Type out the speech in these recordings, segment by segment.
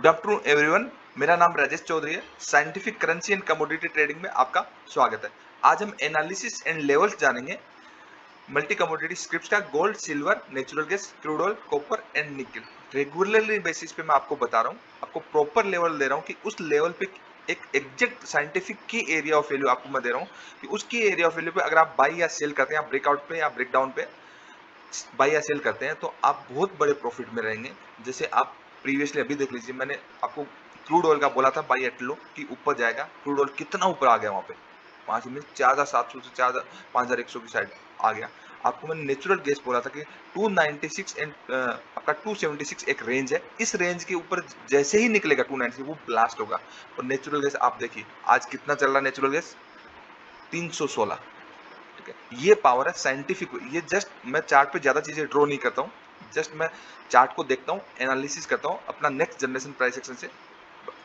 Good afternoon everyone. मेरा नाम राजेश चौधरी है। Scientific currency and commodity trading में आपका स्वागत है। आज हम एनालिसिस एंड लेवल्स जानेंगे मल्टी कमोडिटी स्क्रिप्ट्स का, gold, silver, natural gas, crude oil, copper and निकल। रेगुलरली बेसिस पे मैं आपको बता रहा हूँ, आपको प्रॉपर लेवल दे रहा हूँ कि उस लेवल पे एक एग्जैक्ट साइंटिफिक की एरिया ऑफ वैल्यू आपको मैं दे रहा हूँ कि उसकी एरिया ऑफ वैल्यू पे अगर आप बाई या सेल करते हैं, ब्रेकआउट पे या ब्रेकडाउन पे बाई या सेल करते हैं तो आप बहुत बड़े प्रॉफिट में रहेंगे। जैसे आप प्रीवियसली अभी देख लीजिए, मैंने आपको क्रूड ऑयल का बोला था बाई एट लो कि ऊपर जाएगा। क्रूड ऑयल कितना ऊपर आ गया वहां पे, 4,700 से 5,100 की साइड आ गया। आपको मैंने नेचुरल गैस बोला था कि 296 एंड आपका 276 एक रेंज है। इस रेंज के ऊपर जैसे ही निकलेगा 296 वो ब्लास्ट होगा। और नेचुरल गैस आप देखिए आज कितना चल रहा है, नेचुरल गैस 316। ठीक है, ये पावर है साइंटिफिक। ये जस्ट मैं चार्ट पे ज्यादा चीजें ड्रॉ नहीं करता हूँ, जस्ट मैं चार्ट को देखता हूँ, एनालिसिस करता हूँ अपना नेक्स्ट जनरेशन प्राइस एक्शन से।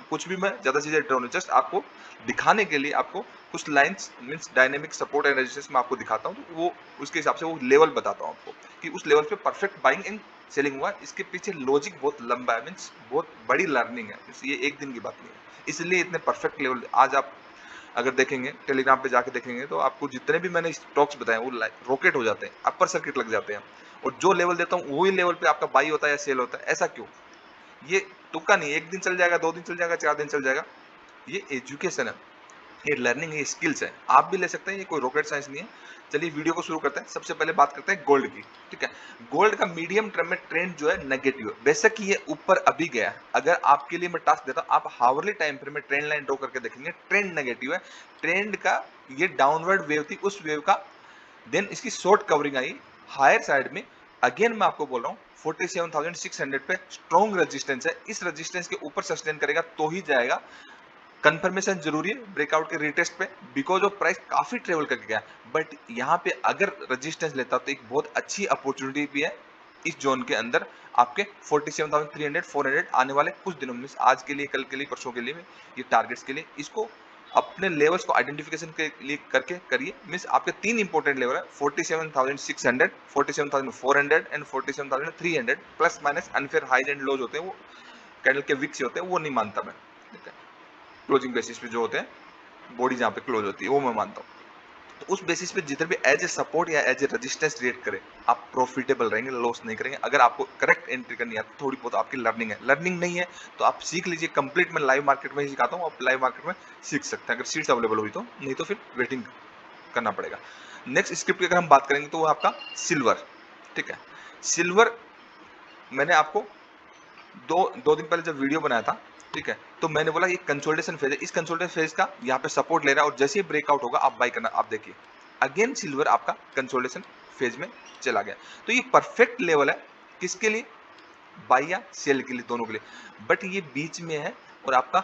कुछ भी मैं ज्यादा चीजें ड्रॉ नहीं, जस्ट आपको दिखाने के लिए आपको कुछ lines means dynamic support and resistance में आपको दिखाता हूँ, तो वो उसके हिसाब से वो लेवल बताता हूँ आपको कि उस लेवल पे परफेक्ट बाइंग एंड सेलिंग हुआ। इसके पीछे लॉजिक बहुत लंबा है, मींस बहुत बड़ी लर्निंग है, ये एक दिन की बात नहीं है, इसलिए इतने परफेक्ट लेवल आज आप अगर देखेंगे टेलीग्राम पे जाके देखेंगे तो आपको जितने भी मैंने स्टॉक्स बताए वो रॉकेट हो जाते हैं, अपर सर्किट लग जाते हैं। और जो लेवल देता हूँ वही लेवल पे आपका बाई होता है या सेल होता है। ऐसा क्यों? ये तुक्का नहीं, एक दिन चल जाएगा, 2 दिन चल जाएगा, 4 दिन चल जाएगा। ये एजुकेशन है, ये लर्निंग है, ये स्किल्स है, आप भी ले सकते हैं, ये कोई रॉकेट साइंस नहीं है। चलिए वीडियो को शुरू करते हैं। सबसे पहले बात करते हैं गोल्ड की। ठीक है, गोल्ड का मीडियम टर्म में ट्रेंड जो है नेगेटिव है, बेशक ये ऊपर अभी गया है। अगर आपके लिए मैं टास्क देता हूं, आप हावरली टाइम फ्रेम में ट्रेंड लाइन ड्रॉ करके देखेंगे, ट्रेंड नेगेटिव है। ट्रेंड का ये डाउनवर्ड वेव थी, उस वेव का देन इसकी short covering I hire side में। अगेन मैं आपको बोल रहा हूँ 47,600 पे स्ट्रॉन्ग रेजिस्टेंस है, इस रेजिस्टेंस के ऊपर सस्टेन करेगा तो ही जाएगा। कंफर्मेशन जरूरी है ब्रेकआउट के रिटेस्ट पे, बिकॉज ऑफ प्राइस काफी ट्रेवल करके गया। बट यहाँ पे अगर रेजिस्टेंस लेता तो एक बहुत अच्छी अपॉर्चुनिटी भी है इस जोन के अंदर आपके 47,300 400 आने वाले कुछ दिनों में, आज के लिए, कल के लिए, परसों के लिए, ये टारगेट्स के लिए इसको अपने लेवल्स को आइडेंटिफिकेशन के लिए करके करिए। मींस आपके 3 इंपॉर्टेंट लेवल है, 47,600, 47,400 and 47,300। Plus minus unfair highs and lows होते हैं, वो कैंडल के विक्स होते हैं, वो नहीं मानता मैं। ठीक है, क्लोजिंग बेसिस पे जो होते हैं, बॉडी जहाँ पे क्लोज होती है, वो मैं मानता हूँ। तो उस बेसिस पे जिधर भी एज ए सपोर्ट या एज ए रेजिस्टेंस क्रिएट करे, आप प्रॉफिटेबल रहेंगे, लॉस नहीं करेंगे। अगर आपको करेक्ट एंट्री करनी है, थोड़ी बहुत आपकी लर्निंग है, लर्निंग नहीं है तो आप सीख लीजिए। कंप्लीट मैं लाइव मार्केट में ही सिखाता हूँ, आप लाइव मार्केट में सीख सकते हैं अगर सीट्स अवेलेबल हुई तो, नहीं तो फिर वेटिंग करना पड़ेगा। नेक्स्ट स्क्रिप्ट की अगर हम बात करेंगे तो वो आपका सिल्वर। ठीक है, सिल्वर मैंने आपको दो दिन पहले जब वीडियो बनाया था, ठीक है, तो मैंने बोला ये कंसोलिडेशन फेज है, इस कंसोलिडेशन फेज का यहाँ पे सपोर्ट ले रहा है और जैसे ही ब्रेकआउट होगा आप बाय करना। आप देखिए अगेन सिल्वर आपका कंसोलिडेशन फेज में चला गया, तो ये परफेक्ट लेवल है किसके लिए? बाय या सेल के लिए, दोनों के लिए। बट ये बीच में है और आपका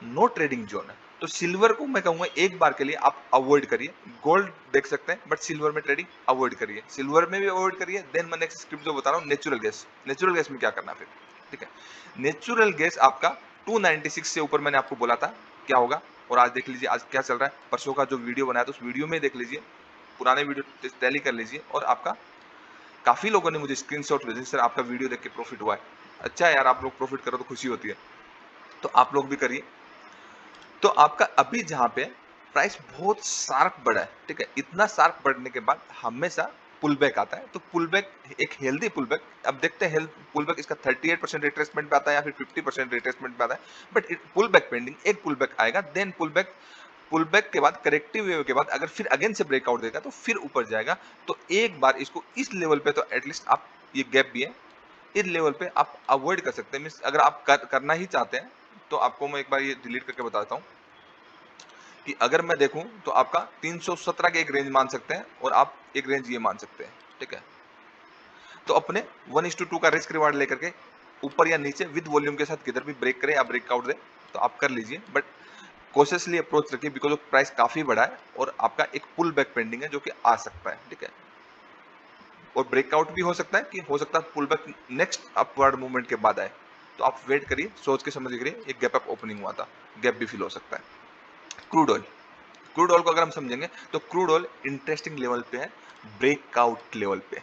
नो ट्रेडिंग जोन है, तो सिल्वर को मैं कहूंगा एक बार के लिए आप अवॉइड करिए। गोल्ड देख सकते हैं बट सिल्वर में ट्रेडिंग अवॉइड करिए, सिल्वर में भी अवॉइड करिए। देन मैं नेक्स्ट स्क्रिप्ट जो बता रहा हूँ, नेचुरल गैस। नेचुरल गैस में क्या करना फिर? ठीक है, नेचुरल गैस आपका 296 से ऊपर मैंने आपको बोला था क्या होगा, और आज देख लीजिए आज क्या चल रहा है। परसों का जो वीडियो बनाया था उस वीडियो में देख लीजिए, पुराने वीडियो टैली कर लीजिए, और आपका काफी लोगों ने मुझे स्क्रीनशॉट भेजे, सर आपका वीडियो देख के प्रॉफिट हुआ है। अच्छा यार, आप लोग प्रॉफिट करो तो खुशी होती है, तो आप लोग भी करिए। तो आपका अभी जहां पे प्राइस बहुत शार्प बढ़ा है, ठीक है, इतना शार्प बढ़ने के बाद हमेशा पुल बैक आता है। तो पुल बैक एक हेल्दी पुल बैक, अब देखते हैं हेल्थ पुल बैक इसका 38% रिट्रेसमेंट पे आता है या फिर 50% रिट्रेसमेंट पे आता है। बट पुल बैक पेंडिंग, एक पुल बैक आएगा, देन पुल बैक के बाद करेक्टिव वेव के बाद अगर फिर अगेन से ब्रेकआउट देगा तो फिर ऊपर जाएगा। तो एक बार इसको इस लेवल पे तो एटलीस्ट आप, ये गैप भी है, इस लेवल पे आप अवॉइड कर सकते हैं। मींस अगर आप करना ही चाहते हैं तो आपको मैं एक बार ये डिलीट करके बताता हूँ कि अगर मैं देखूं तो आपका 317 के एक रेंज मान सकते हैं और आप एक रेंज ये मान सकते हैं। ठीक है, तो अपने 1:2 का रिस्क रिवार्ड लेकर के ऊपर या नीचे विद वॉल्यूम के साथ किधर भी ब्रेक करे या ब्रेकआउट दे तो आप कर लीजिए। बट कॉशियसली अप्रोच रखिए, बिकॉज ऑफ प्राइस काफी बड़ा है और आपका एक पुल बैक पेंडिंग है जो कि आ सकता है। ठीक है, और ब्रेकआउट भी हो सकता है कि हो सकता है pull back next upward movement के बाद आए, तो आप वेट करिए, सोच के समझ करिए। एक गैप अप ओपनिंग हुआ था, गैप भी फिल हो सकता है। क्रूड ऑयल, क्रूड ऑयल को अगर हम समझेंगे तो क्रूड ऑयल इंटरेस्टिंग लेवल पे है, ब्रेकआउट लेवल पे।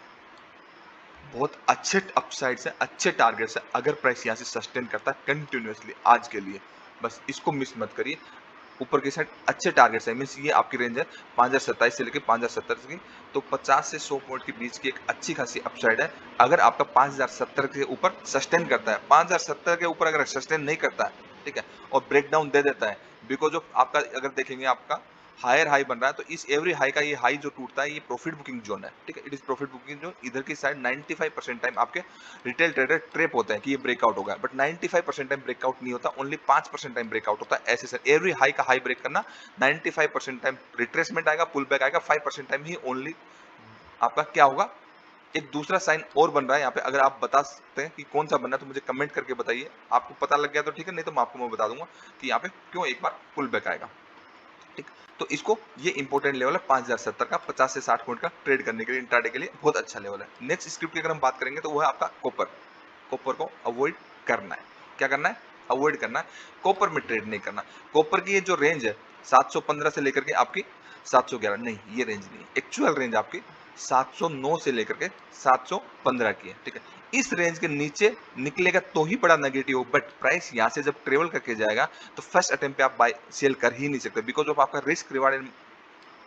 बहुत अच्छे अपसाइड्स है, अच्छे टारगेट्स है अगर प्राइस यहाँ से सस्टेन करता है कंटिन्यूअसली आज के लिए। बस इसको मिस मत करिए। ऊपर की साइड अच्छे टारगेट्स है, मीन्स ये आपकी रेंज है 5027 से लेकर 5070 की, तो 50 से 100 पॉइंट के बीच की एक अच्छी खासी अपसाइड है। अगर आपका 5070 के ऊपर सस्टेन करता है, 5070 के ऊपर अगर सस्टेन नहीं करता है, ठीक है, और ब्रेकडाउन दे देता है, बिकॉज ऑफ आपका अगर देखेंगे आपका हायर हाई बन रहा है, तो इस एवरी हाई का ये हाई जो टूटता है ये प्रॉफिट बुकिंग जोन है, ठीक है, it is profit booking zone. इधर की साइड 95% टाइम आपके रिटेल ट्रेडर ट्रेप होते हैं कि ये ब्रेकआउट होगा, बट 95% टाइम ब्रेकआउट नहीं होता, ओनली 5% टाइम ब्रेकआउट होता है। ऐसे सर एवरी हाई का हाई ब्रेक करना, 95% टाइम रिट्रेसमेंट आएगा, पुल बैक आएगा, 5% टाइम ही ओनली आपका क्या होगा। एक दूसरा साइन और बन रहा है यहाँ पे, अगर आप बता सकते हैं कि कौन सा बन रहा है तो मुझे कमेंट करके बताइए। आपको पता लग गया तो ठीक है, नहीं तो मैं बता दूंगा कि यहाँ पे क्यों एक बार पुल बैक आएगा। ठीक, तो इसको ये इंपॉर्टेंट लेवल है 5070 का, 50 से 60 पॉइंट का ट्रेड करने के लिए इंट्राडे के लिए बहुत अच्छा लेवल है। नेक्स्ट स्क्रिप्ट की अगर हम बात करेंगे तो वो है आपका कॉपर। कॉपर को अवॉइड करना है, क्या करना है, अवॉइड करना है, कॉपर में ट्रेड नहीं करना। कॉपर की ये जो रेंज है 715 से लेकर के आपकी 711, नहीं ये रेंज नहीं है, एक्चुअल रेंज आपकी 709 से लेकर के 715 की है, ठीक है। इस रेंज के नीचे निकलेगा तो ही बड़ा नेगेटिव, बट प्राइस यहाँ से जब ट्रेवल करके जाएगा तो फर्स्ट अटेम्प्ट पे आप बाय सेल कर ही नहीं सकते, बिकॉज ऑफ आपका रिस्क रिवार्ड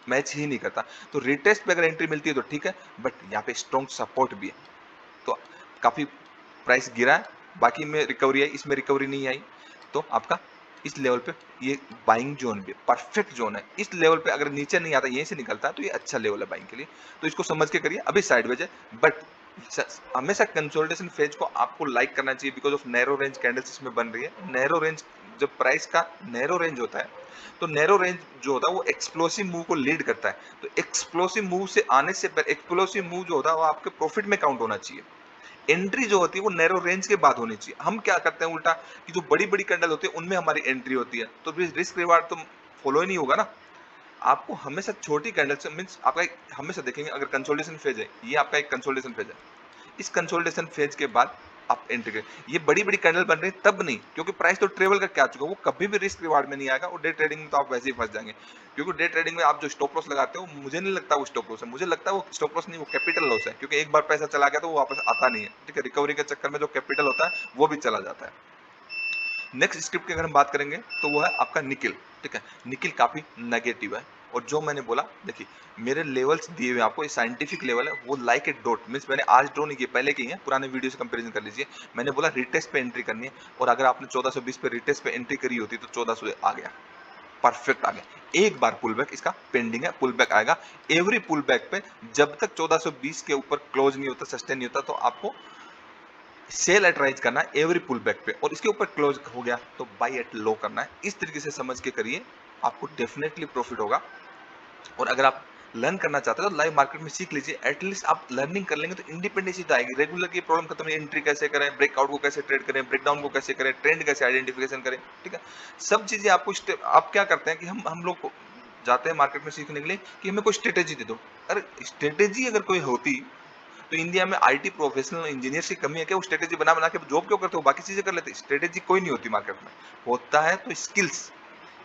मैच ही नहीं करता। तो रिटेस्ट पे अगर एंट्री मिलती है तो ठीक है, बट यहाँ पे स्ट्रॉन्ग सपोर्ट भी है, तो काफी प्राइस गिरा है, बाकी में रिकवरी आई, इसमें रिकवरी नहीं आई, तो आपका इस लेवल पे ये बाइंग जोन भी परफेक्ट जोन है। इस लेवल पे अगर नीचे नहीं आता, यहीं से निकलता है, तो ये अच्छा लेवल है बाइंग के लिए, तो इसको समझ के करिए। अभी साइडवेज है, बट हमेशा कंसोलिडेशन फेज को आपको लाइक करना चाहिए, because of narrow range candles इसमें बन रही है। नैरो रेंज जब प्राइस का नैरो रेंज होता है, तो नैरो रेंज जो होता है वो एक्सप्लोसिव मूव को लीड करता है, तो एक्सप्लोसिव मूव से आने से पहले एक्सप्लोसिव मूव जो होता है वो आपके प्रॉफिट में काउंट होना चाहिए। एंट्री जो होती है वो नैरो रेंज के बाद होनी चाहिए। हम क्या करते हैं उल्टा, कि जो बड़ी बड़ी कैंडल होती है उनमें हमारी एंट्री होती है, तो रिस्क रिवार्ड तो फॉलो ही नहीं होगा ना। आपको हमेशा छोटी कैंडल से मीन्स आपका हमेशा देखेंगे, अगर कंसोलिडेशन फेज है, ये आपका एक कंसोलिडेशन फेज है, इस कंसोलिडेशन फेज के बाद आप एंट्री करें। ये बड़ी बड़ी कैंडल बन रही है तब नहीं, क्योंकि प्राइस तो ट्रेवल करके आ चुका है, वो कभी भी रिस्क रिवार्ड में नहीं आएगा, और डे ट्रेडिंग में तो आप वैसे ही फंस जाएंगे। क्योंकि डे ट्रेडिंग में आप जो स्टॉप लॉस लगाते हो, मुझे नहीं लगता वो स्टॉप लॉस है, मुझे लगता है वो स्टॉप लॉस नहीं, वो कैपिटल लॉस है, क्योंकि एक बार पैसा चला गया तो वो वापस आता नहीं है, ठीक है। रिकवरी के चक्कर में जो कैपिटल होता है वो भी चला जाता है। नेक्स्ट स्क्रिप्ट की अगर हम बात करेंगे तो वो है आपका निकिल, ठीक है। निकिल काफी नेगेटिव है, और जो मैंने बोला, देखिए मेरे लेवल्स दिए हुए आपको, ये साइंटिफिक लेवल है, वो लाइक ए डॉट, मींस मैंने आज ड्रॉ नहीं किए, पहले की है, पुराने वीडियो से कंपैरिजन कर लीजिए। मैंने बोला रिटेस्ट पे एंट्री करनी है, और अगर आपने 1420 पे रिटेस्ट पे एंट्री करी होती तो 1400 आ गया, परफेक्ट आ गया। एक बार पुल बैक इसका पेंडिंग है, पुल बैक आएगा। एवरी पुल बैक पे जब तक 1420 के ऊपर क्लोज नहीं होता, सस्टेन नहीं होता, तो आपको सेल एट राइज करना है एवरी पुल बैक पे, और इसके ऊपर क्लोज हो गया तो बाई एट लो करना है। इस तरीके से समझ के करिए, आपको डेफिनेटली प्रॉफिट होगा। और अगर आप लर्न करना चाहते हो तो लाइव मार्केट में सीख लीजिए, एटलीस्ट आप लर्निंग कर लेंगे तो इंडिपेंडेंसी तो आएगी। रेगुलर की प्रॉब्लम खत्म है, एंट्री कैसे करें, ब्रेकआउट को कैसे ट्रेड करें, ब्रेकडाउन को कैसे करें, ट्रेंड कैसे आइडेंटिफिकेशन करें, ठीक है। सब चीजें आपको आप क्या करते हैं कि हम लोग जाते हैं मार्केट में सीखने के लिए कि हमें कोई स्ट्रेटेजी दे दो। अरे स्ट्रेटेजी अगर कोई होती तो इंडिया में आईटी प्रोफेशनल इंजीनियर्स की कमी है क्या? वो स्ट्रेटेजी बना बना के जॉब क्यों करते हो, बाकी चीजें कर लेते। स्ट्रेटेजी कोई नहीं होती मार्केट में, होता है तो स्किल्स,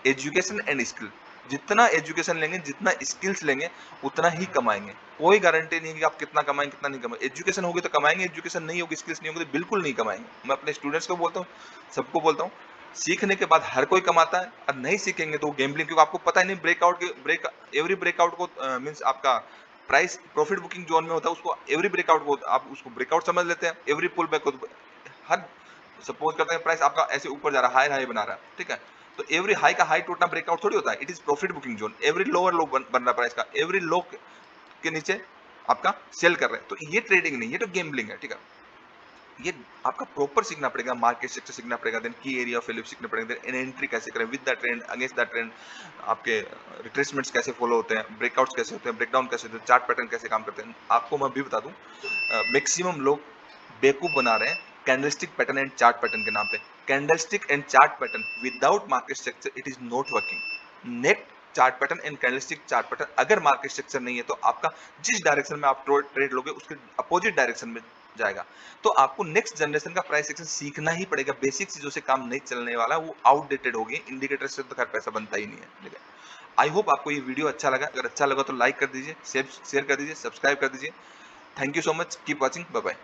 एजुकेशन एंड स्किल। जितना एजुकेशन लेंगे, जितना स्किल्स लेंगे, उतना ही कमाएंगे। कोई गारंटी नहीं है कि आप कितना कमाएंगे कितना नहीं कमाएंगे। एजुकेशन होगी तो कमाएंगे, एजुकेशन नहीं होगी, स्किल्स नहीं होगी तो बिल्कुल नहीं कमाएंगे। मैं अपने स्टूडेंट्स को बोलता हूँ, सबको बोलता हूँ, सीखने के बाद हर कोई कमाता है, और नहीं सीखेंगे तो गैम्बलिंग, क्योंकि आपको पता ही नहीं ब्रेकआउट के एवरी ब्रेकआउट को मींस आपका प्राइस प्रॉफिट बुकिंग जोन में होता है, उसको एवरी ब्रेकआउट को आप उसको ब्रेकआउट समझ लेते हैं, एवरी पुल बैक को हर सपोज करते हैं प्राइस आपका ऐसे ऊपर जा रहा है, हाई हाई बना रहा है, ठीक है, तो एवरी हाई का हाई टूटना ब्रेकआउट थोड़ी होता है, it is profit booking zone. Every lower लो बन रहा है प्राइस का, एवरी लो के नीचे आपका सेल कर रहे हैं, तो ये ट्रेडिंग नहीं, ये तो गेम्बलिंग है, ठीक है। ये आपका प्रॉपर सीखना पड़ेगा, मार्केट स्ट्रक्चर सीखना पड़ेगा, देन की एरिया ऑफ वैल्यू सीखना पड़ेगा, देन एंट्री कैसे करें with the trend, against the trend, आपके रिट्रेसमेंट्स कैसे फॉलो होते हैं, ब्रेकआउट्स कैसे होते हैं, ब्रेकडाउन कैसे होते हैं, चार्ट पैटर्न कैसे काम करते हैं। आपको मैं भी बता दूं, मैक्सिमम लोग बेवकूफ बना रहे हैं candlestick pattern and chart pattern के नाम पे। Candlestick and chart pattern without market structure it is not working. Net chart pattern and candlestick chart pattern, अगर मार्केट स्ट्रक्चर नहीं है तो आपका जिस डायरेक्शन में आप ट्रेड लोगे उसके अपोजिट डायरेक्शन में जाएगा। तो आपको नेक्स्ट जनरेशन का प्राइस एक्शन सीखना ही पड़ेगा। बेसिक चीजों से काम नहीं चलने वाला, वो आउटडेटेड हो गई। इंडिकेटर से तो खैर पैसा बनता ही नहीं है, ठीक है। आई होप आपको ये वीडियो अच्छा लगा। अगर अच्छा लगा तो लाइक कर दीजिए, शेयर कर दीजिए, सब्सक्राइब कर दीजिए। Thank you so much, keep watching, bye bye.